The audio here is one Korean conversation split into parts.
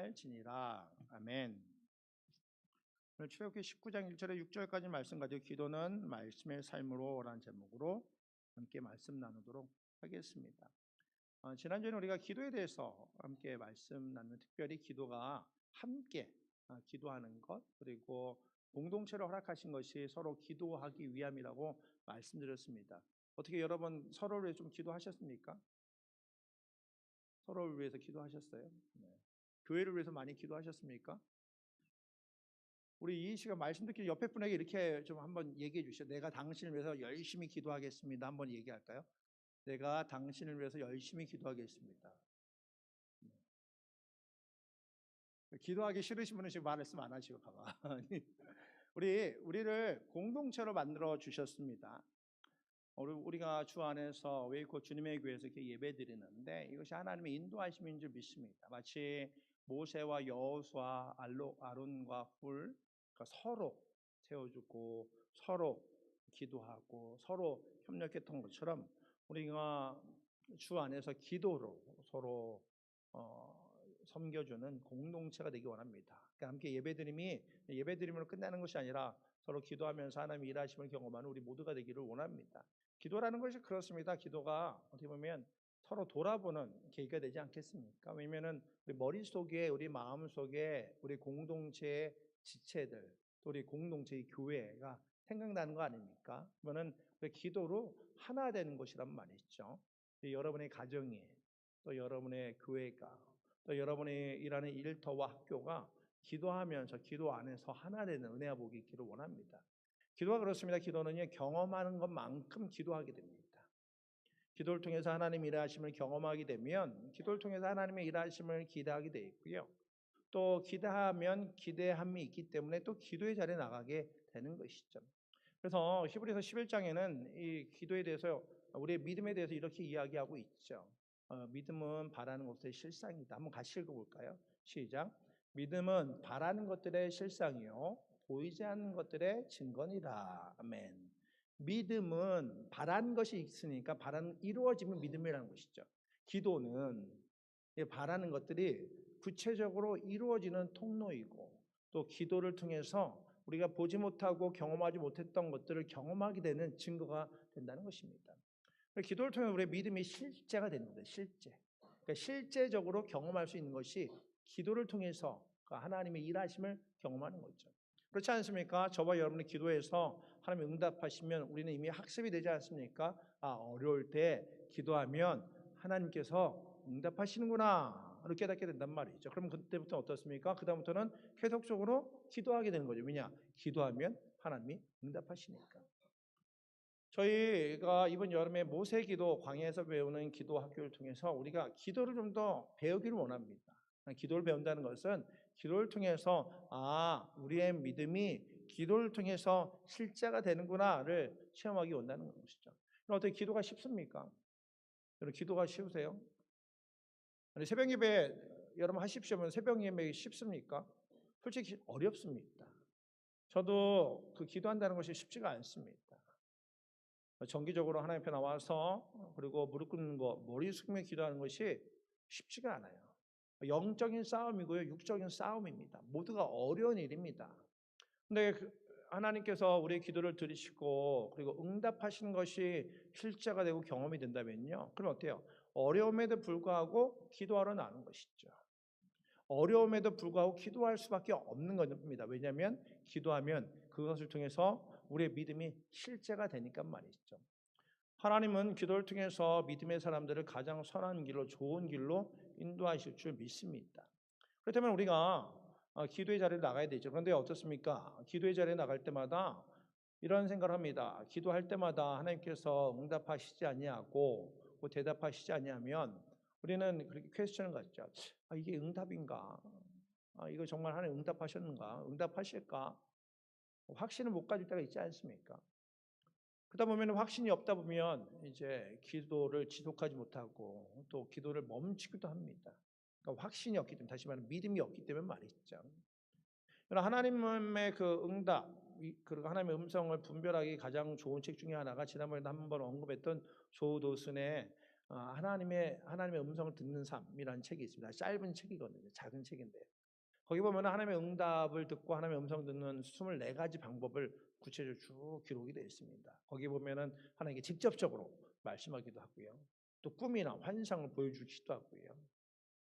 평안을 지니라. 아멘. 오늘 출애굽기 19장 1절에 6절까지 말씀 가지고 기도는 말씀의 삶으로라는 제목으로 함께 말씀 나누도록 하겠습니다. 지난주에는 우리가 기도에 대해서 함께 말씀 나누는, 특별히 기도가 함께 기도하는 것, 그리고 공동체로 허락하신 것이 서로 기도하기 위함이라고 말씀드렸습니다. 어떻게 여러분 서로를 위해 좀 기도하셨습니까? 서로를 위해서 기도하셨어요? 네. 교회를 위해서 많이 기도하셨습니까? 우리 이 시간 말씀 듣기 옆에 분에게 이렇게 좀 한번 얘기해 주시죠. 내가 당신을 위해서 열심히 기도하겠습니다. 한번 얘기할까요? 내가 당신을 위해서 열심히 기도하겠습니다. 기도하기 싫으신 분은 지금 말씀 안 하시고 가봐. 우리를 공동체로 만들어 주셨습니다. 우리가 주 안에서 웨이코 주님의 교회에서 이렇게 예배 드리는데 이것이 하나님의 인도하심인 줄 믿습니다. 마치 모세와 여호수아, 아론과 훌, 그러니까 서로 세워주고 서로 기도하고 서로 협력했던 것처럼 우리가 주 안에서 기도로 서로 섬겨주는 공동체가 되기 원합니다. 그러니까 함께 예배드림으로 끝나는 것이 아니라 서로 기도하면서 하나님의 일하심을 경험하는 우리 모두가 되기를 원합니다. 기도라는 것이 그렇습니다. 기도가 어떻게 보면 서로 돌아보는 계기가 되지 않겠습니까? 왜냐하면 우리 머릿속에, 우리 마음속에 우리 공동체의 지체들, 또 우리 공동체의 교회가 생각나는 거 아닙니까? 그러면 우리 기도로 하나 되는 것이란 말이죠. 여러분의 가정이, 또 여러분의 교회가, 또 여러분이 일하는 일터와 학교가 기도하면서 기도 안에서 하나 되는 은혜와 복이 있기를 원합니다. 기도가 그렇습니다. 기도는요, 경험하는 것만큼 기도하게 됩니다. 기도를 통해서 하나님의 일하심을 경험하게 되면 기도를 통해서 하나님의 일하심을 기대하게 되어 있고요. 또 기대하면 기대함이 있기 때문에 또 기도의 자리에 나가게 되는 것이죠. 그래서 히브리서 11장에는 이 기도에 대해서, 우리의 믿음에 대해서 이렇게 이야기하고 있죠. 믿음은 바라는 것의 실상이다. 한번 같이 읽어볼까요? 시작. 믿음은 바라는 것들의 실상이요 보이지 않는 것들의 증거니라. 아멘. 믿음은 바라는 것이 있으니까 이루어지면 믿음이라는 것이죠. 기도는 바라는 것들이 구체적으로 이루어지는 통로이고, 또 기도를 통해서 우리가 보지 못하고 경험하지 못했던 것들을 경험하게 되는 증거가 된다는 것입니다. 기도를 통해 우리의 믿음이 실제가 되는 거예요. 그러니까 실제적으로 경험할 수 있는 것이 기도를 통해서 하나님의 일하심을 경험하는 거죠. 그렇지 않습니까? 저와 여러분의 기도에서 하나님이 응답하시면 우리는 이미 학습이 되지 않습니까? 어려울 때 기도하면 하나님께서 응답하시는구나 이렇게 깨닫게 된단 말이죠. 그럼 그때부터 어떻습니까? 그 다음부터는 계속적으로 기도하게 되는 거죠. 왜냐? 기도하면 하나님이 응답하시니까. 저희가 이번 여름에 모세기도 광야에서 배우는 기도 학교를 통해서 우리가 기도를 좀 더 배우기를 원합니다. 기도를 배운다는 것은 기도를 통해서 우리의 믿음이 기도를 통해서 실제가 되는구나를 체험하기 원하는 것이죠. 어떻게 기도가 쉽습니까? 여러분 기도가 쉬우세요? 아니, 새벽 예배 여러분 하십시오. 새벽 예배 쉽습니까? 솔직히 어렵습니다. 저도 그 기도한다는 것이 쉽지가 않습니다. 정기적으로 하나님 앞에 나와서 그리고 무릎 꿇는 것, 머리 숙이며 기도하는 것이 쉽지가 않아요. 영적인 싸움이고요, 육적인 싸움입니다. 모두가 어려운 일입니다. 근데 하나님께서 우리의 기도를 들으시고 그리고 응답하시는 것이 실제가 되고 경험이 된다면요, 그럼 어때요? 어려움에도 불구하고 기도하러 나는 것이죠. 어려움에도 불구하고 기도할 수밖에 없는 겁니다. 왜냐하면 기도하면 그것을 통해서 우리의 믿음이 실제가 되니까 말이죠. 하나님은 기도를 통해서 믿음의 사람들을 가장 선한 길로, 좋은 길로 인도하실 줄 믿습니다. 그렇다면 우리가 기도의 자리에 나가야 되죠. 그런데 어떻습니까? 기도의 자리에 나갈 때마다 이런 생각을 합니다. 기도할 때마다 하나님께서 응답하시지 아니하고 대답하시지 아니하면 우리는 그렇게 퀘스천을 갖죠. 이게 응답인가? 이거 정말 하나님 응답하셨는가? 응답하실까? 확신을 못 가질 때가 있지 않습니까? 그러다 보면 확신이 없다 보면 이제 기도를 지속하지 못하고 또 기도를 멈추기도 합니다. 그러니까 확신이 없기 때문에, 다시 말하면 믿음이 없기 때문에 말이죠. 하나님의 그 응답, 그리고 하나님의 음성을 분별하기 가장 좋은 책 중에 하나가 지난번에도 한번 언급했던 조도슨의 하나님의 음성을 듣는 삶이라는 책이 있습니다. 짧은 책이거든요. 작은 책인데 거기 보면 하나님의 응답을 듣고 하나님의 음성 듣는 24가지 방법을 구체적으로 쭉 기록이 되어 있습니다. 거기 보면은 하나님께 직접적으로 말씀하기도 하고요. 또 꿈이나 환상을 보여주시기도 하고요.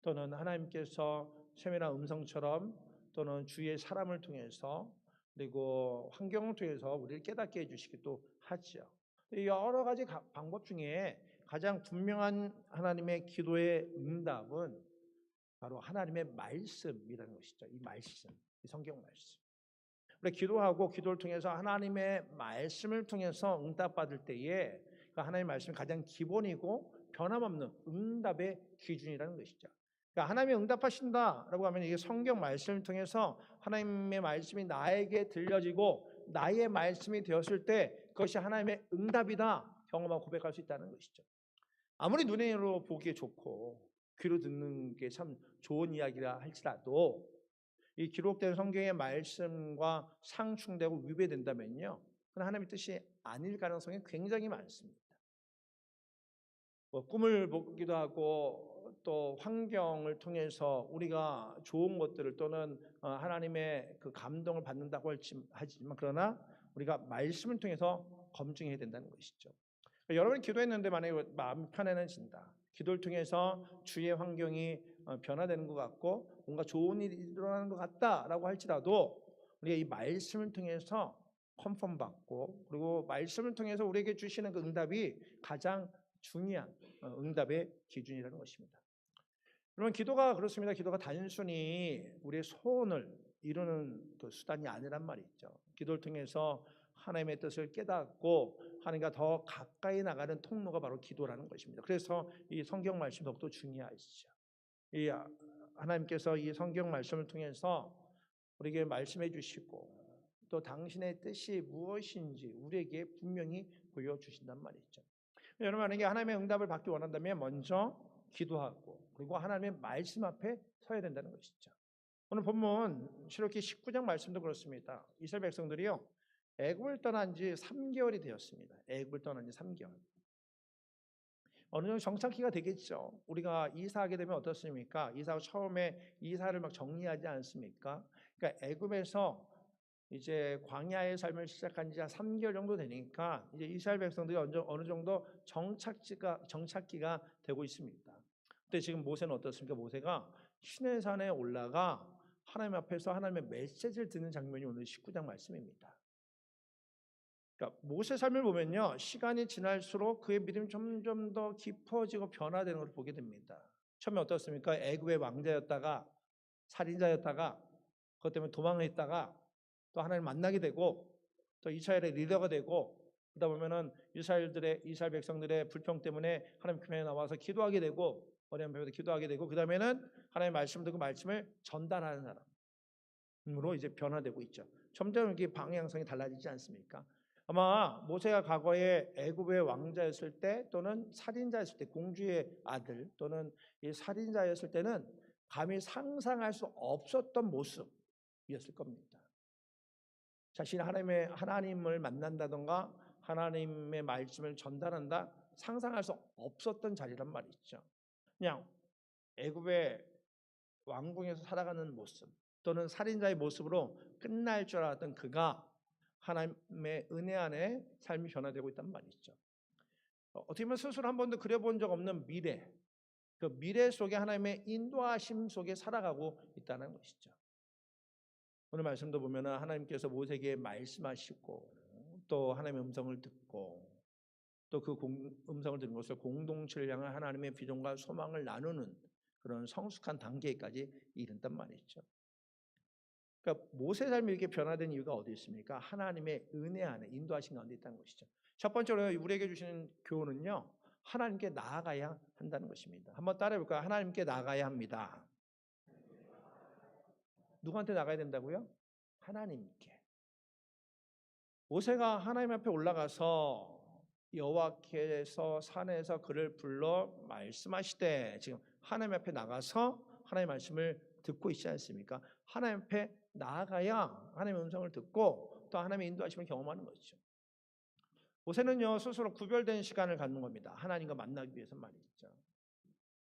또는 하나님께서 세미나 음성처럼 또는 주위의 사람을 통해서 그리고 환경을 통해서 우리를 깨닫게 해주시기도 하죠. 여러 가지 방법 중에 가장 분명한 하나님의 기도의 응답은 바로 하나님의 말씀이라는 것이죠. 이 말씀, 이 성경 말씀. 우리 기도하고 기도를 통해서 하나님의 말씀을 통해서 응답받을 때에 그 하나님의 말씀이 가장 기본이고 변함없는 응답의 기준이라는 것이죠. 그러니까 하나님이 응답하신다라고 하면 이게 성경 말씀을 통해서 하나님의 말씀이 나에게 들려지고 나의 말씀이 되었을 때 그것이 하나님의 응답이다 경험하고 고백할 수 있다는 것이죠. 아무리 눈으로 보기에 좋고 귀로 듣는 게 참 좋은 이야기라 할지라도 이 기록된 성경의 말씀과 상충되고 위배된다면요, 그건 하나님의 뜻이 아닐 가능성이 굉장히 많습니다. 꿈을 보기도 하고 또 환경을 통해서 우리가 좋은 것들을 또는 하나님의 그 감동을 받는다고 하지만 그러나 우리가 말씀을 통해서 검증해야 된다는 것이죠. 여러분이 기도했는데 만약에 마음 편안해진다. 기도를 통해서 주위의 환경이 변화되는 것 같고 뭔가 좋은 일이 일어나는 것 같다라고 할지라도 우리가 이 말씀을 통해서 컨펌 받고 그리고 말씀을 통해서 우리에게 주시는 그 응답이 가장 중요한 응답의 기준이라는 것입니다. 여러분 기도가 그렇습니다. 기도가 단순히 우리의 소원을 이루는 그 수단이 아니란 말이죠. 기도를 통해서 하나님의 뜻을 깨닫고 하나님과 더 가까이 나가는 통로가 바로 기도라는 것입니다. 그래서 이 성경 말씀 더욱더 중요하시죠. 이 하나님께서 이 성경 말씀을 통해서 우리에게 말씀해 주시고 또 당신의 뜻이 무엇인지 우리에게 분명히 보여주신단 말이죠. 여러분 만약에 하나님의 응답을 받기 원한다면 먼저 기도하고 그리고 하나님의 말씀 앞에 서야 된다는 것이죠. 오늘 본문 출애굽기 19장 말씀도 그렇습니다. 이스라엘 백성들이요 애굽을 떠난 지 3개월이 되었습니다. 애굽을 떠난 지 3개월. 어느 정도 정착기가 되겠죠. 우리가 이사하게 되면 어떻습니까? 이사하고 처음에 이사를 막 정리하지 않습니까? 그러니까 애굽에서 이제 광야의 삶을 시작한 지 한 3개월 정도 되니까 이제 이스라엘 백성들이 어느 정도 정착기가 되고 있습니다. 근데 지금 모세는 어떻습니까? 모세가 시내산에 올라가 하나님 앞에서 하나님의 메시지를 듣는 장면이 오늘 19장 말씀입니다. 그러니까 모세 삶을 보면요, 시간이 지날수록 그의 믿음이 점점 더 깊어지고 변화되는 것을 보게 됩니다. 처음에 어떻습니까? 애굽의 왕자였다가 살인자였다가 그것 때문에 도망했다가 또 하나님 만나게 되고 또 이스라엘의 리더가 되고 그러다 보면은 이스라엘 백성들의 불평 때문에 하나님 편에 나와서 기도하게 되고 어려운 배우도 기도하게 되고 그 다음에는 하나님의 말씀 듣고 말씀을 전달하는 사람으로 이제 변화되고 있죠. 점점 이게 방향성이 달라지지 않습니까? 아마 모세가 과거에 애굽의 왕자였을 때 또는 살인자였을 때 공주의 아들 또는 이 살인자였을 때는 감히 상상할 수 없었던 모습이었을 겁니다. 자신이 하나님을 만난다던가 하나님의 말씀을 전달한다 상상할 수 없었던 자리란 말이죠. 그냥 애굽의 왕궁에서 살아가는 모습 또는 살인자의 모습으로 끝날 줄 알았던 그가 하나님의 은혜 안에 삶이 변화되고 있단 말이죠. 어떻게 보면 스스로 한 번도 그려본 적 없는 미래, 그 미래 속에 하나님의 인도하심 속에 살아가고 있다는 것이죠. 오늘 말씀도 보면 하나님께서 모세에게 말씀하시고 또 하나님의 음성을 듣고 또 그 음성을 듣는 것을 공동체를 향한 하나님의 비전과 소망을 나누는 그런 성숙한 단계까지 이른단 말이죠. 그러니까 모세 삶이 이렇게 변화된 이유가 어디 있습니까? 하나님의 은혜 안에 인도하신 가운데 있다는 것이죠. 첫 번째로 우리에게 주시는 교훈은요, 하나님께 나아가야 한다는 것입니다. 한번 따라해 볼까요? 하나님께 나아가야 합니다. 누구한테 나가야 된다고요? 하나님께. 모세가 하나님 앞에 올라가서 여호와께서 산에서 그를 불러 말씀하시되 지금 하나님 앞에 나가서 하나님의 말씀을 듣고 있지 않습니까? 하나님 앞에 나아가야 하나님의 음성을 듣고 또 하나님의 인도하심을 경험하는 것이죠. 모세는요 스스로 구별된 시간을 갖는 겁니다. 하나님과 만나기 위해서 말이죠.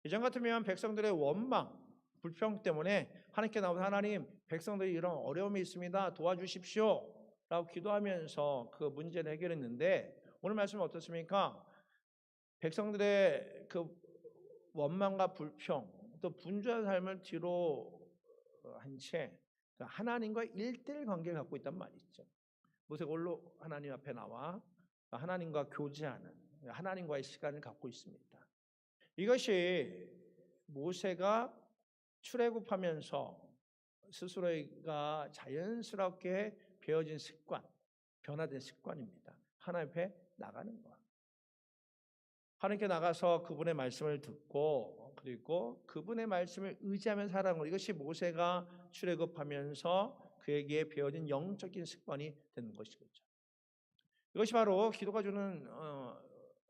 예전 같으면 백성들의 원망, 불평 때문에 하나님께 나오면 하나님 백성들이 이런 어려움이 있습니다. 도와주십시오. 라고 기도하면서 그 문제를 해결했는데 오늘 말씀은 어떻습니까? 백성들의 그 원망과 불평 또 분주한 삶을 뒤로 한 채 하나님과 1:1 관계를 갖고 있단 말이죠. 모세가 홀로 하나님 앞에 나와 하나님과 교제하는 하나님과의 시간을 갖고 있습니다. 이것이 모세가 출애굽하면서 스스로가 자연스럽게 배워진 습관, 변화된 습관입니다. 하나님 앞에 나가는 것. 하나님께 나가서 그분의 말씀을 듣고 그리고 그분의 말씀을 의지하며 살아가는 것. 이것이 모세가 출애굽하면서 그에게 배워진 영적인 습관이 되는 것이죠. 이것이 바로 기도가 주는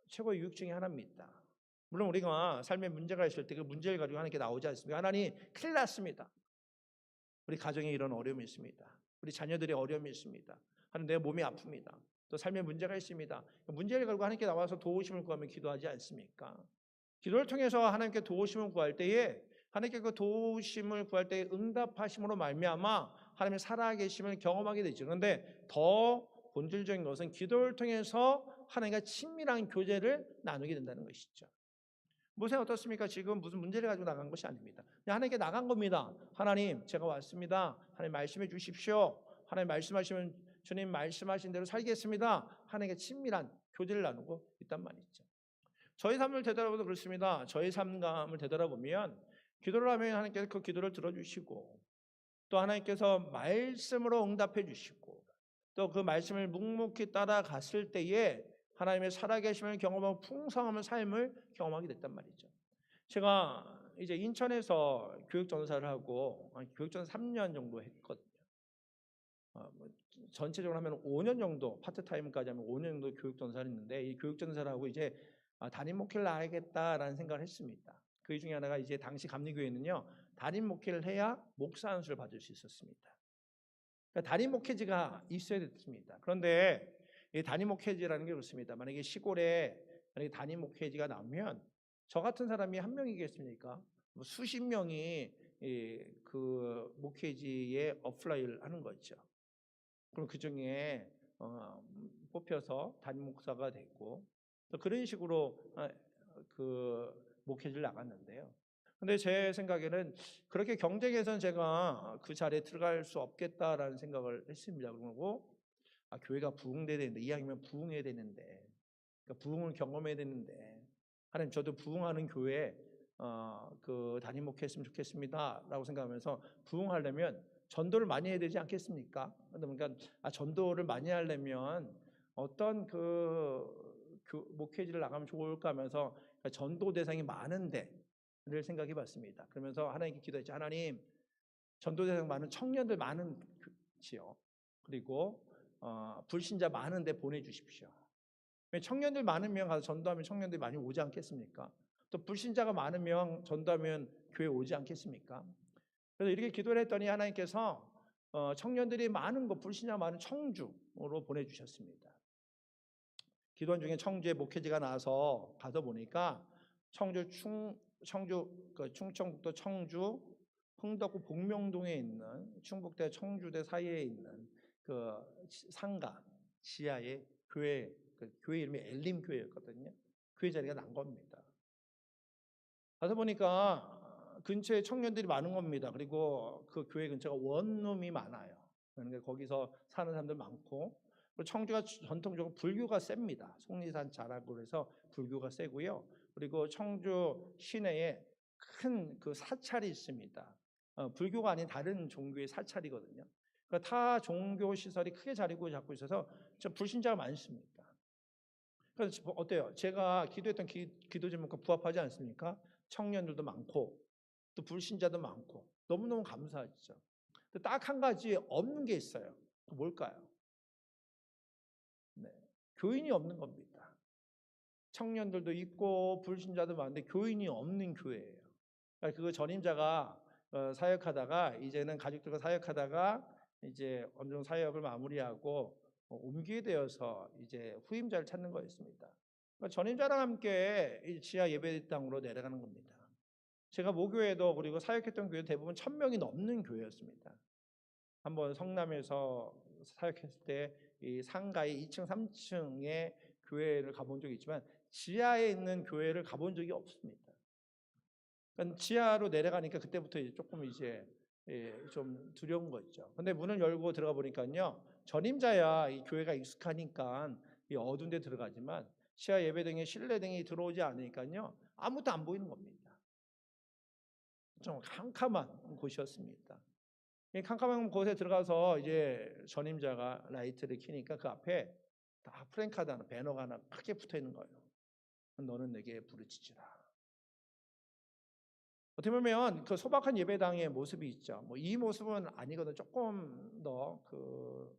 최고의 유익 중에 하나입니다. 물론 우리가 삶에 문제가 있을 때 그 문제를 가지고 하나님께 나오지 않습니까? 하나님 큰일 났습니다. 우리 가정에 이런 어려움이 있습니다. 우리 자녀들의 어려움이 있습니다. 하나님 내 몸이 아픕니다. 또 삶에 문제가 있습니다. 문제를 가지고 하나님께 나와서 도우심을 구하며 기도하지 않습니까? 기도를 통해서 하나님께 도우심을 구할 때에 하나님께 그 도우심을 구할 때에 응답하심으로 말미암아 하나님의 살아계심을 경험하게 되죠. 그런데 더 본질적인 것은 기도를 통해서 하나님과 친밀한 교제를 나누게 된다는 것이죠. 모세는 어떻습니까? 지금 무슨 문제를 가지고 나간 것이 아닙니다. 그냥 하나님께 나간 겁니다. 하나님 제가 왔습니다. 하나님 말씀해 주십시오. 하나님 말씀하시면 주님 말씀하신 대로 살겠습니다. 하나님께 친밀한 교제를 나누고 있단 말이죠. 저희 삶을 되돌아보도 그렇습니다. 저희 삶감을 되돌아보면 기도를 하면 하나님께서 그 기도를 들어주시고 또 하나님께서 말씀으로 응답해 주시고 또 그 말씀을 묵묵히 따라갔을 때에 하나님의 살아계심을 경험하고 풍성한 삶을 경험하게 됐단 말이죠. 제가 이제 인천에서 교육전사를 하고 교육전사 3년 정도 했거든요. 전체적으로 하면 5년 정도 파트타임까지 하면 5년 정도 교육전사를 했는데 이 교육전사를 하고 이제 담임 목회를 나가겠다라는 생각을 했습니다. 그 중에 하나가 이제 당시 감리교회는요 담임 목회를 해야 목사 안수를 받을 수 있었습니다. 그러니까 담임 목회지가 있어야 됐습니다. 그런데 이 담임 목회지라는 게 그렇습니다. 만약에 시골에 만약에 담임 목회지가 나오면 저 같은 사람이 한 명이겠습니까? 뭐 수십 명이 그 목회지에 어플라이를 하는 거죠. 그럼 그 중에 뽑혀서 담임 목사가 됐고 또 그런 식으로 그 목회지를 나갔는데요. 근데 제 생각에는 그렇게 경쟁해서는 제가 그 자리에 들어갈 수 없겠다라는 생각을 했습니다. 그러고 교회가 부흥돼야 되는데 이왕이면 부흥해야 되는데 그러니까 부흥을 경험해야 되는데 하나님 저도 부흥하는 교회 그 담임 목회했으면 좋겠습니다라고 생각하면서 부흥하려면 전도를 많이 해야 되지 않겠습니까? 그러니까 전도를 많이 하려면 어떤 그 목회지를 나가면 좋을까 하면서 전도 대상이 많은데 를 생각해 봤습니다. 그러면서 하나님께 기도했죠. 하나님 전도 대상 많은 청년들 많은 지역 그리고 불신자 많은데 보내주십시오. 청년들 많으면 가서 전도하면 청년들이 많이 오지 않겠습니까? 또 불신자가 많으면 전도하면 교회 오지 않겠습니까? 그래서 이렇게 기도를 했더니 하나님께서 청년들이 많은 곳 불신자 많은 청주로 보내주셨습니다. 기도원 중에 청주에 목회지가 나와서 가서 보니까 충청북도 청주 흥덕구 복명동에 있는 충북대 청주대 사이에 있는 그 상가 지하에 교회 교회 이름이 엘림 교회였거든요. 교회 자리가 난 겁니다. 가서 보니까 근처에 청년들이 많은 겁니다. 그리고 그 교회 근처가 원룸이 많아요. 그러니까 거기서 사는 사람들 많고 청주가 전통적으로 불교가 셉니다. 속리산 자락으로 해서 불교가 세고요. 그리고 청주 시내에 큰 그 사찰이 있습니다. 불교가 아닌 다른 종교의 사찰이거든요. 그러니까 타 종교 시설이 크게 자리 잡고 있어서 불신자가 많습니다. 그래서 어때요? 제가 기도했던 기도 제목과 부합하지 않습니까? 청년들도 많고 또 불신자도 많고 너무너무 감사하죠. 딱 한 가지 없는 게 있어요. 뭘까요? 네, 교인이 없는 겁니다. 청년들도 있고 불신자도 많은데 교인이 없는 교회예요. 그러니까 그 전임자가 사역하다가 이제는 가족들과 사역하다가 이제 어느 정도 사역을 마무리하고 옮기게 되어서 이제 후임자를 찾는 거였습니다. 그러니까 전임자랑 함께 이 지하 예배당으로 내려가는 겁니다. 제가 모교회도 그리고 사역했던 교회 대부분 1,000명이 넘는 교회였습니다. 한번 성남에서 사역했을 때 이 상가의 2층, 3층의 교회를 가본 적이 있지만 지하에 있는 교회를 가본 적이 없습니다. 그러니까 지하로 내려가니까 그때부터 이제 조금 이제 좀 두려운 거죠. 근데 문을 열고 들어가 보니까요, 전임자야 이 교회가 익숙하니까 이 어두운 데 들어가지만 지하 예배등에 실내등이 들어오지 않으니까요, 아무것도 안 보이는 겁니다. 좀 캄캄한 곳이었습니다. 이 캄캄한 곳에 들어가서 이제 전임자가 라이트를 켜니까 그 앞에 다 프랭카드 하나, 배너가 하나 크게 붙어 있는 거예요. 너는 내게 부르짖으라. 어떻게 보면 그 소박한 예배당의 모습이 있죠. 뭐 이 모습은 아니거든. 조금 더 그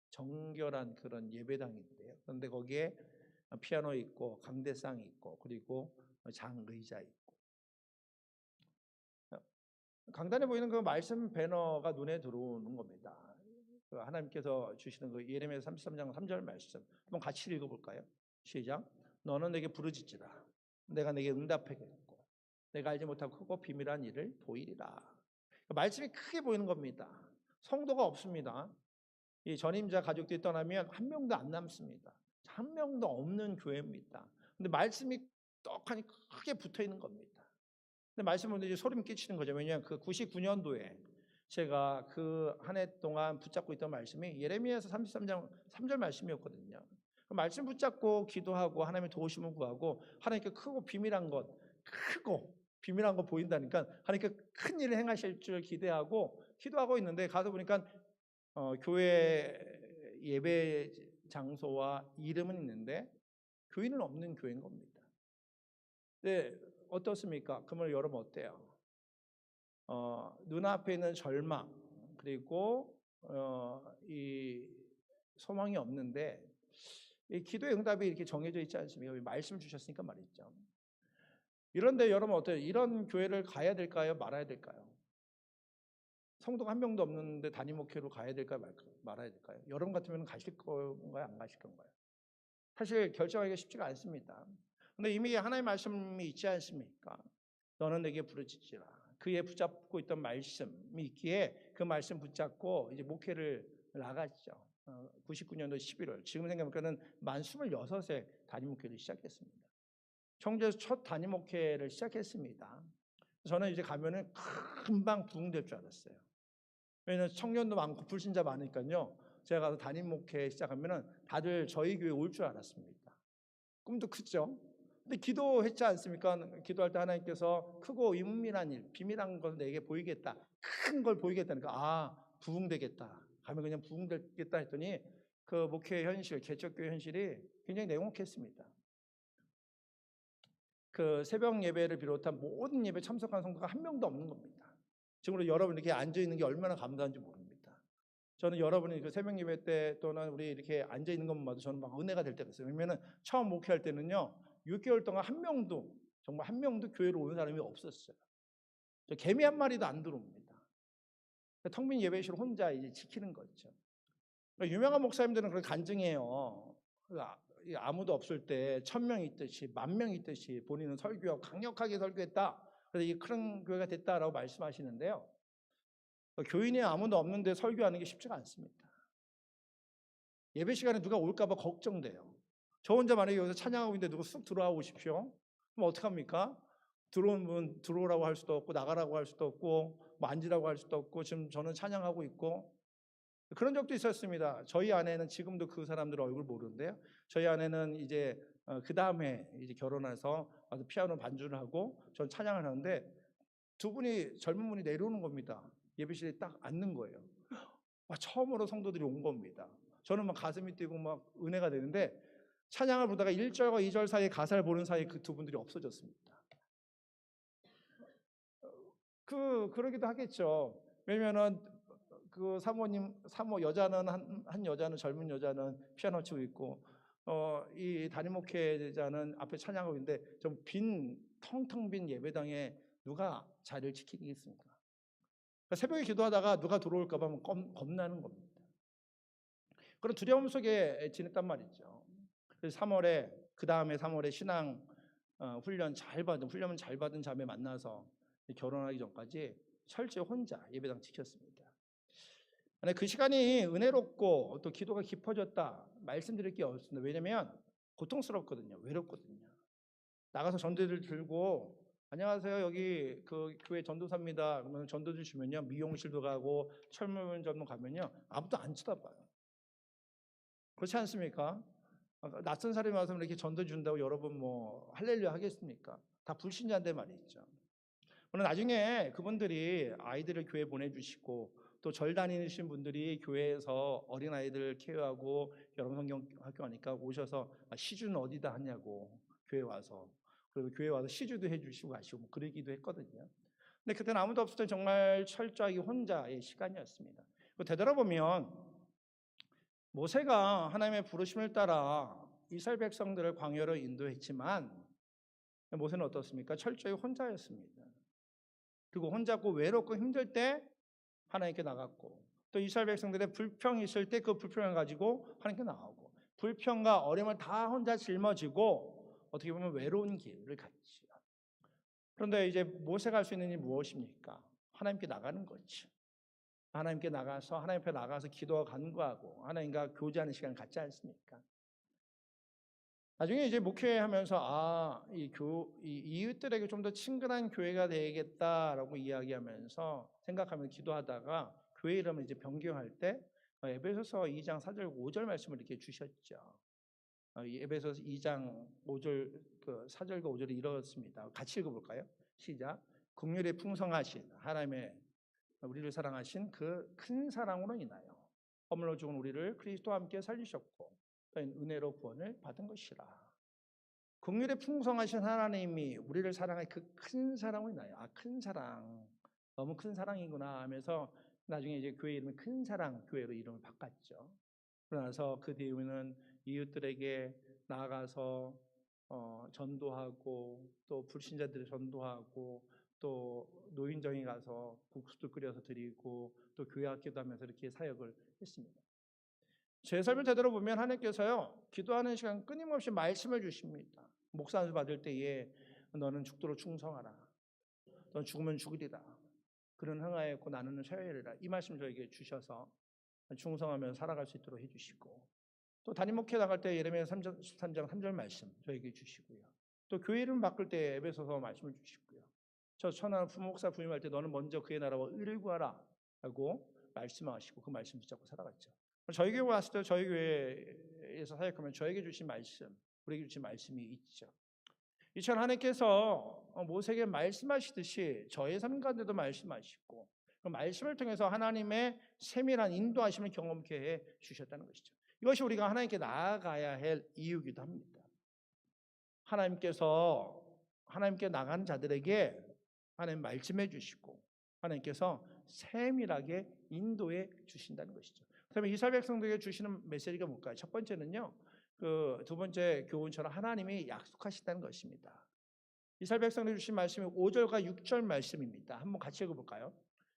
정결한 그런 예배당인데요. 그런데 거기에 피아노 있고 강대상 있고 그리고 장의자 있고 강단에 보이는 그 말씀 배너가 눈에 들어오는 겁니다. 그 하나님께서 주시는 그 예레미야 33장 3절 말씀 한번 같이 읽어볼까요? 시작. 너는 내게 부르짖으라. 내가 내게 응답하겠고 내가 알지 못하고 크고 비밀한 일을 보이리라. 말씀이 크게 보이는 겁니다. 성도가 없습니다. 이 전임자 가족들이 떠나면 한 명도 안 남습니다. 한 명도 없는 교회입니다. 근데 말씀이 떡하니 크게 붙어 있는 겁니다. 근데 말씀을 이제 소름 끼치는 거죠. 왜냐하면 그 99년도에 제가 그 한 해 동안 붙잡고 있던 말씀이 예레미야서 33장 3절 말씀이었거든요. 그 말씀 붙잡고 기도하고 하나님의 도우심을 구하고 하나님께 크고 비밀한 것, 크고 비밀한 거 보인다니까 하나님께 큰 일을 행하실 줄 기대하고 기도하고 있는데 가서 보니까 교회 예배 장소와 이름은 있는데 교인은 없는 교회인 겁니다. 네, 어떻습니까? 그러면 여러분 어때요? 눈앞에 있는 절망 그리고 이 소망이 없는데 이 기도의 응답이 이렇게 정해져 있지 않습니까? 말씀 주셨으니까 말이죠. 이런데 여러분 어때요? 이런 교회를 가야 될까요? 말아야 될까요? 성도가 한 명도 없는데 담임 목회로 가야 될까요? 말아야 될까요? 여러분 같으면 가실 건가요? 안 가실 건가요? 사실 결정하기가 쉽지가 않습니다. 근데 이미 하나님의 말씀이 있지 않습니까? 너는 내게 부르짖으라. 그에 붙잡고 있던 말씀이 있기에 그 말씀 붙잡고 이제 목회를 나갔죠. 99년도 11월. 지금 생각해보면 만 26세 담임 목회를 시작했습니다. 청주에서 첫 담임 목회를 시작했습니다. 저는 이제 가면은 금방 부흥될 줄 알았어요. 왜냐면 청년도 많고 불신자 많으니까요. 제가 가서 담임 목회 시작하면은 다들 저희 교회 올 줄 알았습니다. 꿈도 크죠. 근데 기도했지 않습니까? 기도할 때 하나님께서 크고 은밀한 일, 비밀한 걸 내게 보이겠다. 큰 걸 보이겠다니까 부흥되겠다. 가면 그냥 부흥되겠다 했더니 그 목회 현실, 개척교회 현실이 굉장히 냉혹했습니다. 그 새벽 예배를 비롯한 모든 예배 참석한 성도가 한 명도 없는 겁니다. 지금으로 여러분 이렇게 앉아 있는 게 얼마나 감사한지 모릅니다. 저는 여러분이 그 새벽 예배 때 또는 우리 이렇게 앉아 있는 것만 봐도 저는 막 은혜가 될 때가 있어요. 왜냐면은 처음 목회할 때는요, 6개월 동안 한 명도 정말 한 명도 교회로 오는 사람이 없었어요. 개미 한 마리도 안 들어옵니다. 텅 빈 예배실 혼자 이제 지키는 거죠. 유명한 목사님들은 그렇게 간증해요. 아무도 없을 때 1,000명 있듯이 10,000명 있듯이 본인은 설교하고 강력하게 설교했다. 그래서 이게 큰 교회가 됐다라고 말씀하시는데요. 교인이 아무도 없는데 설교하는 게 쉽지가 않습니다. 예배 시간에 누가 올까봐 걱정돼요. 저 혼자 만약에 여기서 찬양하고 있는데 누가 쑥 들어와 오십시오. 그럼 어떡합니까? 들어온 분 들어오라고 할 수도 없고 나가라고 할 수도 없고 뭐 앉으라고 할 수도 없고 지금 저는 찬양하고 있고 그런 적도 있었습니다. 저희 아내는 지금도 그 사람들 얼굴 모르는데요. 저희 아내는 이제 그 다음에 이제 결혼해서 와서 피아노 반주를 하고 전 찬양을 하는데 두 분이 젊은 분이 내려오는 겁니다. 예배실에 딱 앉는 거예요. 처음으로 성도들이 온 겁니다. 저는 막 가슴이 뛰고 막 은혜가 되는데 찬양을 보다가 1절과 2절 사이에 가사를 보는 사이에 그 두 분들이 없어졌습니다. 그러기도 하겠죠. 왜냐면은 그 사모 여자는 한 여자는 젊은 여자는 피아노 치고 있고 이 담임 목회자는 앞에 찬양하고 있는데 좀 텅텅 빈 예배당에 누가 자리를 지키겠습니까? 그러니까 새벽에 기도하다가 누가 들어올까 봐 겁나는 겁니다. 그런 두려움 속에 지냈단 말이죠. 그래서 3월에 그 다음에 3월에 신앙 훈련을 잘 받은 자매 만나서 결혼하기 전까지 철저히 혼자 예배당 지켰습니다. 근데 그 시간이 은혜롭고 또 기도가 깊어졌다 말씀드릴 게 없습니다. 왜냐면 고통스럽거든요. 외롭거든요. 나가서 전도들 들고 안녕하세요. 여기 그 교회 전도사입니다. 그러면 전도들 주면요. 미용실도 가고 철물점도 가면요. 아무도 안 쳐다봐요. 그렇지 않습니까? 낯선 사람이 와서 이렇게 전도 준다고 여러분 뭐 할렐루야 하겠습니까? 다 불신자인데 말이죠. 그러나 나중에 그분들이 아이들을 교회 보내주시고 또 절 다니신 분들이 교회에서 어린아이들 케어하고 여러분 성경학교 하니까 오셔서 시주는 어디다 하냐고 교회 와서 그리고 교회 와서 시주도 해주시고 가시고 뭐 그러기도 했거든요. 근데 그때는 아무도 없을 때 정말 철저하게 혼자의 시간이었습니다. 되돌아보면 모세가 하나님의 부르심을 따라 이스라엘 백성들을 광야로 인도했지만 모세는 어떻습니까? 철저히 혼자였습니다. 그리고 혼자고 외롭고 힘들 때 하나님께 나갔고 또 이스라엘 백성들의 불평이 있을 때 그 불평을 가지고 하나님께 나가고 불평과 어려움을 다 혼자 짊어지고 어떻게 보면 외로운 길을 갔지요. 그런데 이제 모세가 할 수 있는 일이 무엇입니까? 하나님께 나가는 거죠. 하나님께 나가서 하나님 앞에 나가서 기도와 간구하고 하나님과 교제하는 시간을 갖지 않습니까? 나중에 이제 목회하면서 이 이웃들에게 좀 더 친근한 교회가 되겠다라고 이야기하면서 생각하면서 기도하다가 교회 이름을 이제 변경할 때 에베소서 2장 4절 5절 말씀을 이렇게 주셨죠. 이 에베소서 2장 5절 4절과 5절이 이렇습니다. 같이 읽어볼까요? 시작. 긍휼에 풍성하신 하나님의 우리를 사랑하신 그 큰 사랑으로 인하여 허물로 죽은 우리를 그리스도와 함께 살리셨고 은혜로 구원을 받은 것이라. 긍휼에 풍성하신 하나님이 우리를 사랑할 그 큰 사랑으로 인하여 큰 사랑 너무 큰 사랑이구나 하면서 나중에 이제 교회 이름을 큰 사랑 교회로 이름을 바꿨죠. 그러나서 그 뒤에는 이웃들에게 나아가서 전도하고 또 불신자들을 전도하고 또 노인정에 가서 국수도 끓여서 드리고 또 교회 학교도 하면서 이렇게 사역을 했습니다. 제 삶을 되돌아보면 하나님께서요 기도하는 시간 끊임없이 말씀을 주십니다. 목사 안수 받을 때에 너는 죽도록 충성하라. 너는 죽으면 죽으리라. 그런 흥하였고 나는 쇠하리라. 이 말씀 저에게 주셔서 충성하며 살아갈 수 있도록 해주시고 또 담임 목회 나갈 때 예레미야 13장 3절 말씀 저에게 주시고요. 또 교회 이름 바꿀 때 에베소서 말씀을 주시고요. 저 천안 부목사 부임할 때 너는 먼저 그의 나라와 의를 구하라 라고 말씀하시고 그 말씀 붙잡고 살아갔죠. 저희 교회 왔을 때 저희 교회에서 사역하면 저에게 주신 말씀, 우리에게 주신 말씀이 있죠. 이처럼 하나님께서 모세에게 말씀하시듯이 저의 삶 가운데도 말씀하시고 그 말씀을 통해서 하나님의 세밀한 인도하심을 경험케 해 주셨다는 것이죠. 이것이 우리가 하나님께 나아가야 할 이유이기도 합니다. 하나님께서 하나님께 나가는 자들에게 하나님 말씀해 주시고 하나님께서 세밀하게 인도해 주신다는 것이죠. 그러면 이스라엘 백성들에게 주시는 메시지가 뭘까요? 첫 번째는요. 두 번째 교훈처럼 하나님이 약속하신다는 것입니다. 이스라엘 백성들에게 주신 말씀이 5절과 6절 말씀입니다. 한번 같이 읽어볼까요?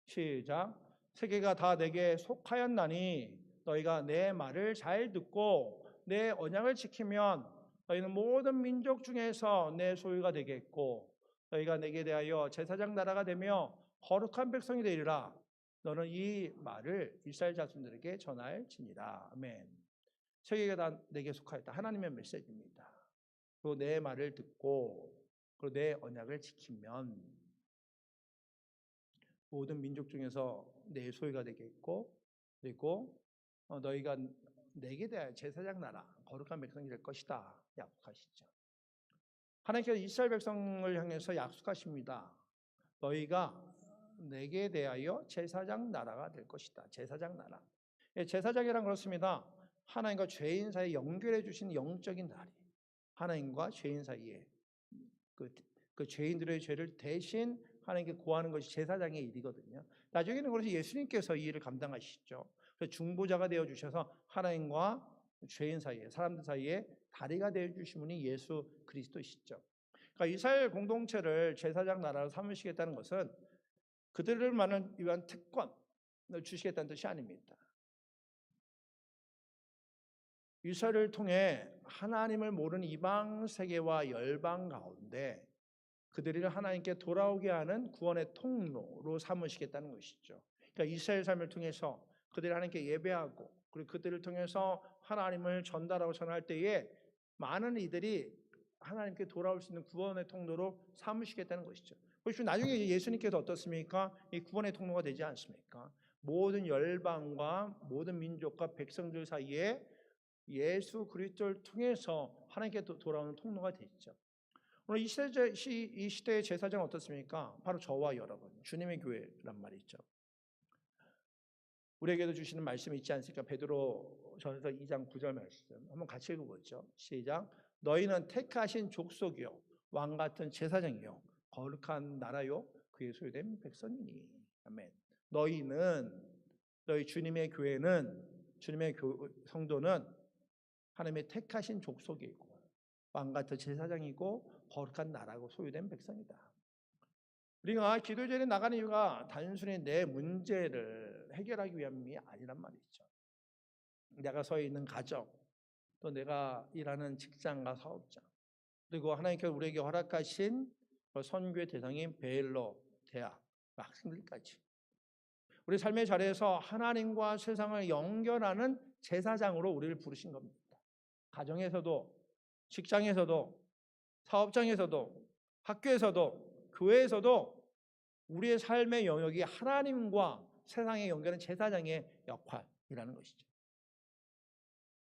시작. 세계가 다 내게 속하였나니 너희가 내 말을 잘 듣고 내 언약을 지키면 너희는 모든 민족 중에서 내 소유가 되겠고 너희가 내게 대하여 제사장 나라가 되며 거룩한 백성이 되리라. 너는 이 말을 이스라엘 자손들에게 전할지니라. 아멘. 세계가 다 내게 속하였다. 하나님의 메시지입니다. 그리고 내 말을 듣고 그리고 내 언약을 지키면 모든 민족 중에서 내 소유가 되겠고 그리고 너희가 내게 대하여 제사장 나라 거룩한 백성이 될 것이다 약속하시죠. 하나님께서 이스라엘 백성을 향해서 약속하십니다. 너희가 내게 대하여 제사장 나라가 될 것이다. 제사장 나라. 제사장이란 그렇습니다. 하나님과 죄인 사이에 연결해 주신 영적인 다리. 하나님과 죄인 사이에 그 죄인들의 죄를 대신 하나님께 고하는 것이 제사장의 일이거든요. 나중에는 그래서 예수님께서 이 일을 감당하시죠. 그래서 중보자가 되어 주셔서 하나님과 죄인 사이에 사람들 사이에 다리가 되어 주신 분이 예수 그리스도시죠. 그러니까 이스라엘 공동체를 제사장 나라로 삼으시겠다는 것은 그들을 위한 특권을 주시겠다는 뜻이 아닙니다. 이스라엘을 통해 하나님을 모르는 이방 세계와 열방 가운데 그들을 하나님께 돌아오게 하는 구원의 통로로 삼으시겠다는 것이죠. 그러니까 이스라엘 삶을 통해서 그들이 하나님께 예배하고 그리고 그들을 통해서 하나님을 전달하고 전할 때에 많은 이들이 하나님께 돌아올 수 있는 구원의 통로로 삼으시겠다는 것이죠. 그리고 나중에 예수님께서 어떻습니까? 이 구원의 통로가 되지 않습니까? 모든 열방과 모든 민족과 백성들 사이에 예수 그리스도를 통해서 하나님께 돌아오는 통로가 됐죠. 오늘 이 시대의 제사장은 어떻습니까? 바로 저와 여러분, 주님의 교회란 말이죠. 우리에게도 주시는 말씀이 있지 않습니까? 베드로 전서 2장 9절 말씀 한번 같이 읽어보죠. 시작. 너희는 택하신 족속이요 왕 같은 제사장이요 거룩한 나라요 그의 소유된 백성이니. 아멘. 너희 주님의 교회는 주님의 성도는 하나님의 택하신 족속이고 왕 같은 제사장이고 거룩한 나라고 소유된 백성이다. 우리가 기도제에 나가는 이유가 단순히 내 문제를 해결하기 위함이 아니란 말이죠. 내가 서 있는 가정, 또 내가 일하는 직장과 사업장, 그리고 하나님께서 우리에게 허락하신 선교의 대상인 베일러 대학 학생들까지 우리 삶의 자리에서 하나님과 세상을 연결하는 제사장으로 우리를 부르신 겁니다. 가정에서도, 직장에서도, 사업장에서도, 학교에서도, 교회에서도 우리의 삶의 영역이 하나님과 세상에 연결하는 제사장의 역할이라는 것이죠.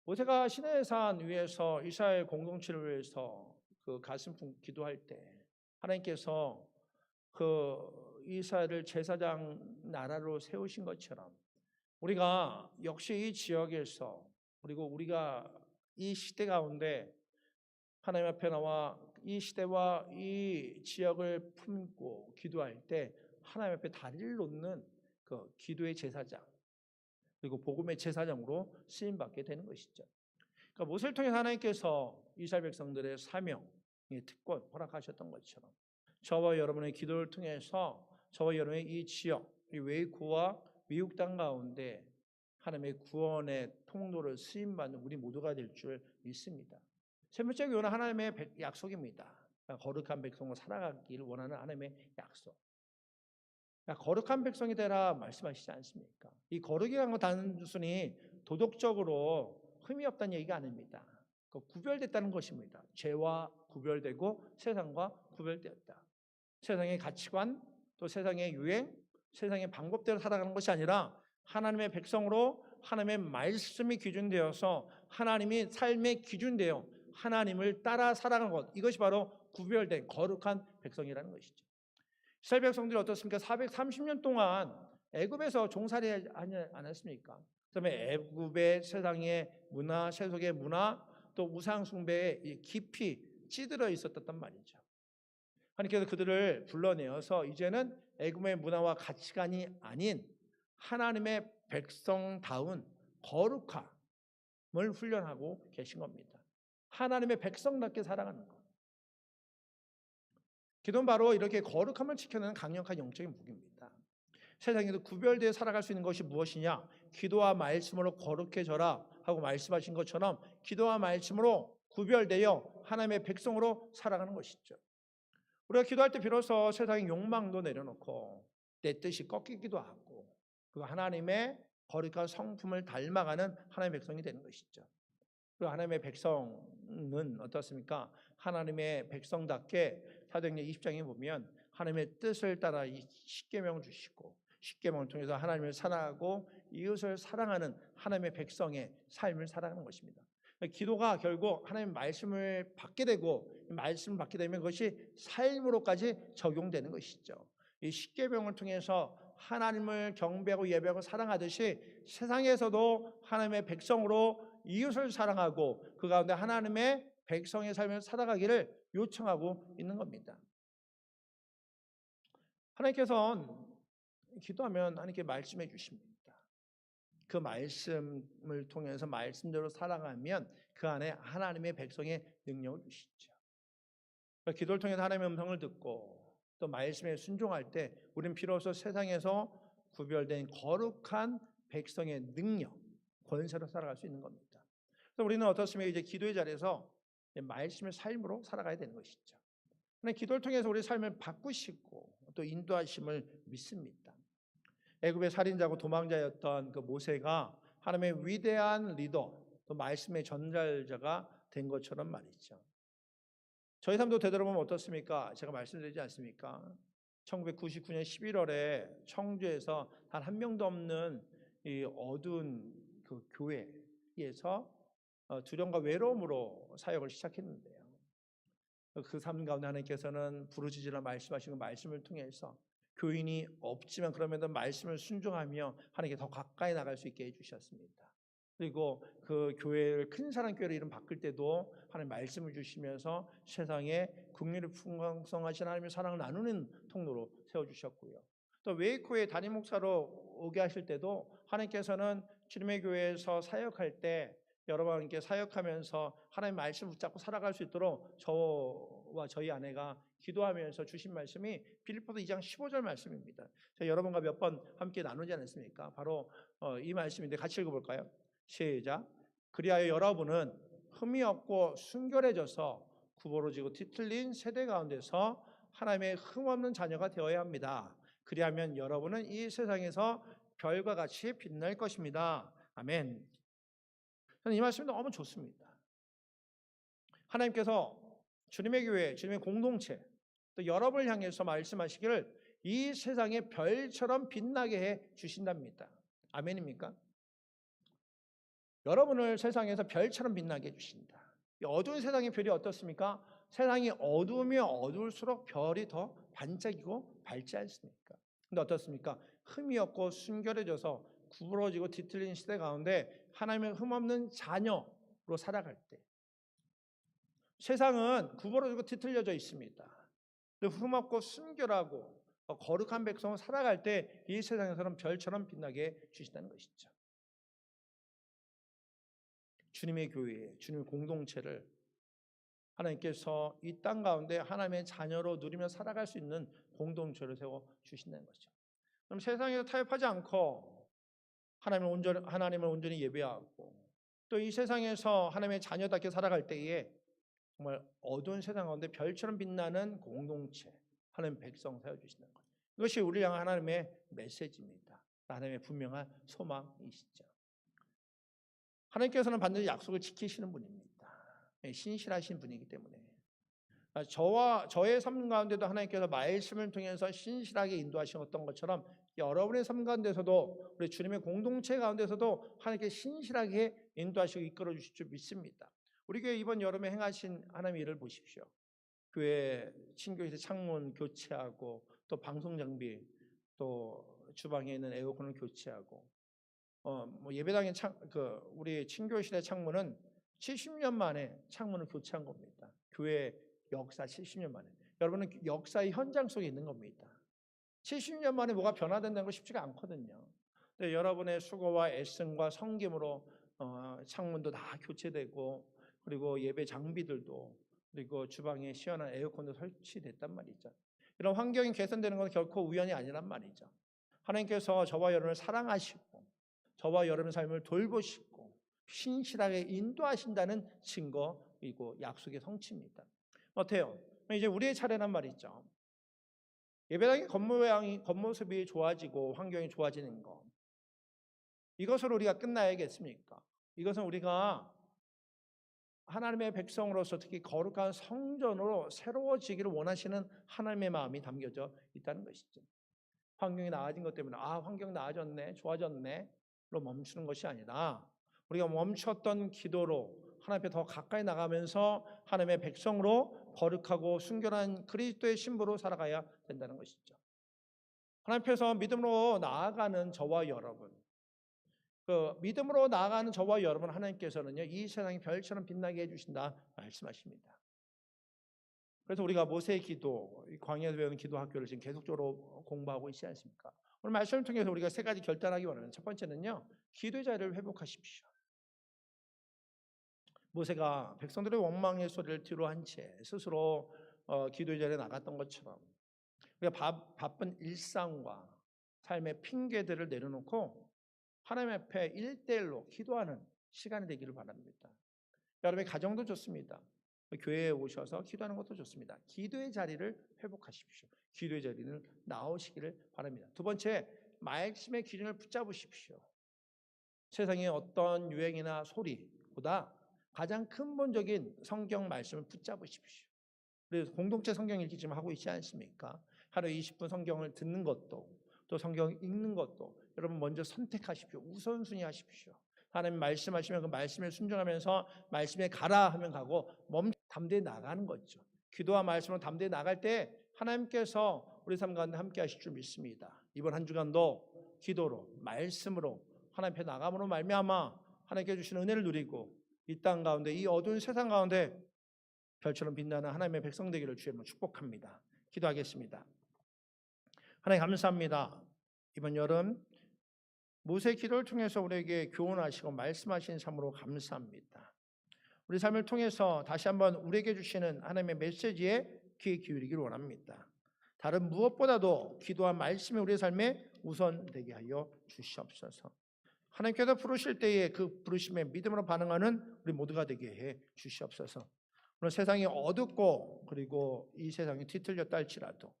모세가 시내산 위에서 이스라엘 공동체를 위해서 그 가슴 기도할 때 하나님께서 그 이스라엘을 제사장 나라로 세우신 것처럼 우리가 역시 이 지역에서 그리고 우리가 이 시대 가운데 하나님 앞에 나와 이 시대와 이 지역을 품고 기도할 때 하나님 앞에 다리를 놓는 그 기도의 제사장 그리고 복음의 제사장으로 쓰임받게 되는 것이죠. 그러니까 모세를 통해 하나님께서 이스라엘 백성들의 사명, 특권 허락하셨던 것처럼 저와 여러분의 기도를 통해서 저와 여러분의 이 지역, 이 외구와 미국 땅 가운데 하나님의 구원의 통로를 쓰임받는 우리 모두가 될 줄 믿습니다. 세 번째 교훈은 하나님의 약속입니다. 거룩한 백성으로 살아가기를 원하는 하나님의 약속. 거룩한 백성이 되라 말씀하시지 않습니까? 이 거룩이라는 건 단순히 도덕적으로 흠이 없다는 얘기가 아닙니다. 구별됐다는 것입니다. 죄와 구별되고 세상과 구별되었다. 세상의 가치관, 또 세상의 유행, 세상의 방법대로 살아가는 것이 아니라 하나님의 백성으로 하나님의 말씀이 기준되어서 하나님이 삶의 기준되어 하나님을 따라 살아가는 것, 이것이 바로 구별된 거룩한 백성이라는 것이죠. 이스라엘 백성들이 어떻습니까? 430년 동안 애굽에서 종살이 하지 않았습니까? 그다음에 애굽의 세상의 문화, 세속의 문화, 또 우상 숭배에 깊이 찌들어 있었단 말이죠. 하나님께서 그들을 불러내어서 이제는 애굽의 문화와 가치관이 아닌 하나님의 백성다운 거룩함을 훈련하고 계신 겁니다. 하나님의 백성답게 살아가는 것. 기도는 바로 이렇게 거룩함을 지켜내는 강력한 영적인 무기입니다. 세상에서 구별되어 살아갈 수 있는 것이 무엇이냐? 기도와 말씀으로 거룩해져라 하고 말씀하신 것처럼 기도와 말씀으로 구별되어 하나님의 백성으로 살아가는 것이죠. 우리가 기도할 때 비로소 세상의 욕망도 내려놓고 내 뜻이 꺾이기도 하고 그 하나님의 거룩한 성품을 닮아가는 하나님의 백성이 되는 것이죠. 그 하나님의 백성은 어떻습니까? 하나님의 백성답게 사도행전 20장에 보면 하나님의 뜻을 따라 이 십계명을 주시고 십계명을 통해서 하나님을 사랑하고 이웃을 사랑하는 하나님의 백성의 삶을 살아가는 것입니다. 기도가 결국 하나님의 말씀을 받게 되고 말씀을 받게 되면 그것이 삶으로까지 적용되는 것이죠. 이 십계명을 통해서 하나님을 경배하고 예배하고 사랑하듯이 세상에서도 하나님의 백성으로 이웃을 사랑하고 그 가운데 하나님의 백성의 삶을 살아가기를 요청하고 있는 겁니다. 하나님께서는 기도하면 하나님께 말씀해 주십니다. 그 말씀을 통해서 말씀대로 살아가면 그 안에 하나님의 백성의 능력을 주시죠. 기도를 통해서 하나님의 음성을 듣고 또 말씀에 순종할 때 우리는 비로소 세상에서 구별된 거룩한 백성의 능력, 권세로 살아갈 수 있는 겁니다. 그래서 우리는 어떻습니까? 이제 기도의 자리에서 말씀의 삶으로 살아가야 되는 것이죠. 근데 기도를 통해서 우리 삶을 바꾸시고 또 인도하심을 믿습니다. 애굽의 살인자고 도망자였던 그 모세가 하나님의 위대한 리더, 또 말씀의 전달자가 된 것처럼 말이죠. 저희 삶도 되돌아보면 어떻습니까? 제가 말씀드리지 않습니까? 1999년 11월에 청주에서 단 한 명도 없는 이 어두운 그 교회에서 두려움과 외로움으로 사역을 시작했는데요. 그 삶 가운데 하나님께서는 부르짖으라 말씀하시는 말씀을 통해서 교인이 없지만 그럼에도 말씀을 순종하며 하나님께 더 가까이 나갈 수 있게 해주셨습니다. 그리고 그 교회를 큰 사랑 교회로 이름 바꿀 때도 하나님 말씀을 주시면서 세상에 국률이 풍성하신 하나님의 사랑을 나누는 통로로 세워주셨고요. 또 웨이코의 담임 목사로 오게 하실 때도 하나님께서는 주님의 교회에서 사역할 때 여러분께 사역하면서 하나님 말씀 붙잡고 살아갈 수 있도록 저와 저희 아내가 기도하면서 주신 말씀이 빌립보서 2장 15절 말씀입니다. 제가 여러분과 몇 번 함께 나누지 않았습니까? 바로 이 말씀인데 같이 읽어볼까요? 시작. 그리하여 여러분은 흠이 없고 순결해져서 구부러지고 뒤틀린 세대 가운데서 하나님의 흠없는 자녀가 되어야 합니다. 그리하면 여러분은 이 세상에서 별과 같이 빛날 것입니다. 아멘. 저는 이 말씀이 너무 좋습니다. 하나님께서 주님의 교회, 주님의 공동체, 또 여러분을 향해서 말씀하시기를 이 세상의 별처럼 빛나게 해 주신답니다. 아멘입니까? 여러분을 세상에서 별처럼 빛나게 해주신다. 이 어두운 세상의 별이 어떻습니까? 세상이 어두우면 어두울수록 별이 더 반짝이고 밝지 않습니까? 근데 어떻습니까? 흠이 없고 순결해져서 구부러지고 뒤틀린 시대 가운데 하나님의 흠없는 자녀로 살아갈 때 세상은 구부러지고 뒤틀려져 있습니다. 흠없고 순결하고 거룩한 백성으로 살아갈 때 이 세상에서는 별처럼 빛나게 주신다는 것이죠. 주님의 교회, 주님의 공동체를 하나님께서 이 땅 가운데 하나님의 자녀로 누리며 살아갈 수 있는 공동체를 세워 주신다는 거죠. 그럼 세상에서 타협하지 않고 하나님을 온전히 예배하고 또 이 세상에서 하나님의 자녀답게 살아갈 때에 정말 어두운 세상 가운데 별처럼 빛나는 공동체, 하나님의 백성 세워 주신다는 거죠. 이것이 우리 향한 하나님의 메시지입니다. 하나님의 분명한 소망이시죠. 하나님께서는 반드시 약속을 지키시는 분입니다. 신실하신 분이기 때문에 저의 삶 가운데도 하나님께서 말씀을 통해서 신실하게 인도하셨던 것처럼 여러분의 삶 가운데서도 우리 주님의 공동체 가운데서도 하나님께 신실하게 인도하시고 이끌어 주실 줄 믿습니다. 우리 교회 이번 여름에 행하신 하나님의 일을 보십시오. 교회 친교실의 창문 교체하고 또 방송 장비 또 주방에 있는 에어컨을 교체하고 예배당의 우리 친교실의 창문은 70년 만에 창문을 교체한 겁니다. 교회 역사 70년 만에. 여러분은 역사의 현장 속에 있는 겁니다. 70년 만에 뭐가 변화된다는 거 쉽지가 않거든요. 근데 여러분의 수고와 애씀과 섬김으로 창문도 다 교체되고 그리고 예배 장비들도 그리고 주방에 시원한 에어컨도 설치됐단 말이죠. 이런 환경이 개선되는 건 결코 우연이 아니란 말이죠. 하나님께서 저와 여러분을 사랑하시고 저와 여러분의 삶을 돌보시고 신실하게 인도하신다는 증거이고 약속의 성취입니다. 어때요? 이제 우리의 차례란 말이죠. 예배당의 겉모습이 좋아지고 환경이 좋아지는 것. 이것으로 우리가 끝나야겠습니까? 이것은 우리가 하나님의 백성으로서 특히 거룩한 성전으로 새로워지기를 원하시는 하나님의 마음이 담겨져 있다는 것이죠. 환경이 나아진 것 때문에 환경 나아졌네, 좋아졌네 로 멈추는 것이 아니라 우리가 멈췄던 기도로 하나님 앞에 더 가까이 나가면서 하나님의 백성으로 거룩하고 순결한 그리스도의 신부로 살아가야 된다는 것이죠. 하나님 앞에서 믿음으로 나아가는 저와 여러분, 믿음으로 나아가는 저와 여러분 하나님께서는요 이 세상이 별처럼 빛나게 해주신다 말씀하십니다. 그래서 우리가 모세의 기도, 광야에서 배우는 기도 학교를 지금 계속적으로 공부하고 있지 않습니까? 오늘 말씀을 통해서 우리가 세 가지 결단하기 원합니다. 첫 번째는요, 기도의 자리를 회복하십시오. 모세가 백성들의 원망의 소리를 뒤로한 채 스스로 기도의 자리에 나갔던 것처럼 우리가 바쁜 일상과 삶의 핑계들을 내려놓고 하나님 앞에 1대1로 기도하는 시간이 되기를 바랍니다. 여러분의 가정도 좋습니다. 교회에 오셔서 기도하는 것도 좋습니다. 기도의 자리를 회복하십시오. 기도의 자리는 나오시기를 바랍니다. 두 번째, 말씀의 기준을 붙잡으십시오. 세상의 어떤 유행이나 소리보다 가장 근본적인 성경 말씀을 붙잡으십시오. 그래서 공동체 성경 읽기 지금 하고 있지 않습니까? 하루에 20분 성경을 듣는 것도 또 성경 읽는 것도 여러분 먼저 선택하십시오. 우선순위 하십시오. 하나님 말씀하시면 그 말씀에 순종하면서 말씀에 가라 하면 가고 담대히 나가는 거죠. 기도와 말씀으로 담대히 나갈 때 하나님께서 우리 삶 가운데 함께 하실 줄 믿습니다. 이번 한 주간도 기도로 말씀으로 하나님 앞에 나감으로 말미암아 하나님께 주시는 은혜를 누리고 이 땅 가운데 이 어두운 세상 가운데 별처럼 빛나는 하나님의 백성 되기를 주의 이름으로 축복합니다. 기도하겠습니다. 하나님 감사합니다. 이번 여름 모세 기도를 통해서 우리에게 교훈하시고 말씀하신 참으로 감사합니다. 우리 삶을 통해서 다시 한번 우리에게 주시는 하나님의 메시지에 귀 기울이기를 원합니다. 다른 무엇보다도 기도와 말씀이 우리의 삶에 우선되게 하여 주시옵소서. 하나님께서 부르실 때에 그 부르심에 믿음으로 반응하는 우리 모두가 되게 해 주시옵소서. 오늘 세상이 어둡고 그리고 이 세상이 뒤틀렸다 할지라도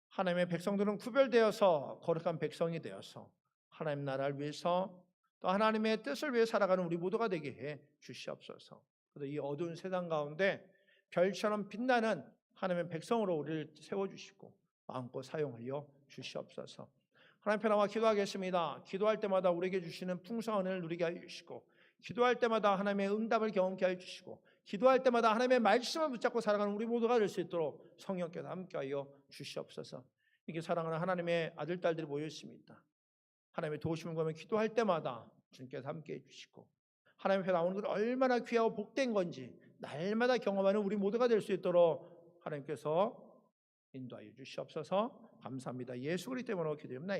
하나님의 백성들은 구별되어서 거룩한 백성이 되어서 하나님 나라를 위해서 또 하나님의 뜻을 위해 살아가는 우리 모두가 되게 해 주시옵소서. 그래서 이 어두운 세상 가운데 별처럼 빛나는 하나님의 백성으로 우리를 세워주시고 마음껏 사용하여 주시옵소서. 하나님 앞에 나와 기도하겠습니다. 기도할 때마다 우리에게 주시는 풍성한 은혜를 누리게 하여 주시고 기도할 때마다 하나님의 응답을 경험케 하여 주시고 기도할 때마다 하나님의 말씀을 붙잡고 살아가는 우리 모두가 될 수 있도록 성령께서 함께하여 주시옵소서. 이렇게 사랑하는 하나님의 아들, 딸들이 모여 있습니다. 하나님의 도우심을 구하며 기도할 때마다 주님께서 함께해 주시고 하나님 앞에 나오는 것이 얼마나 귀하고 복된 건지 날마다 경험하는 우리 모두가 될 수 있도록 하나님께서 인도하여 주시옵소서. 감사합니다. 예수 그리스도 이름으로 기도합니다.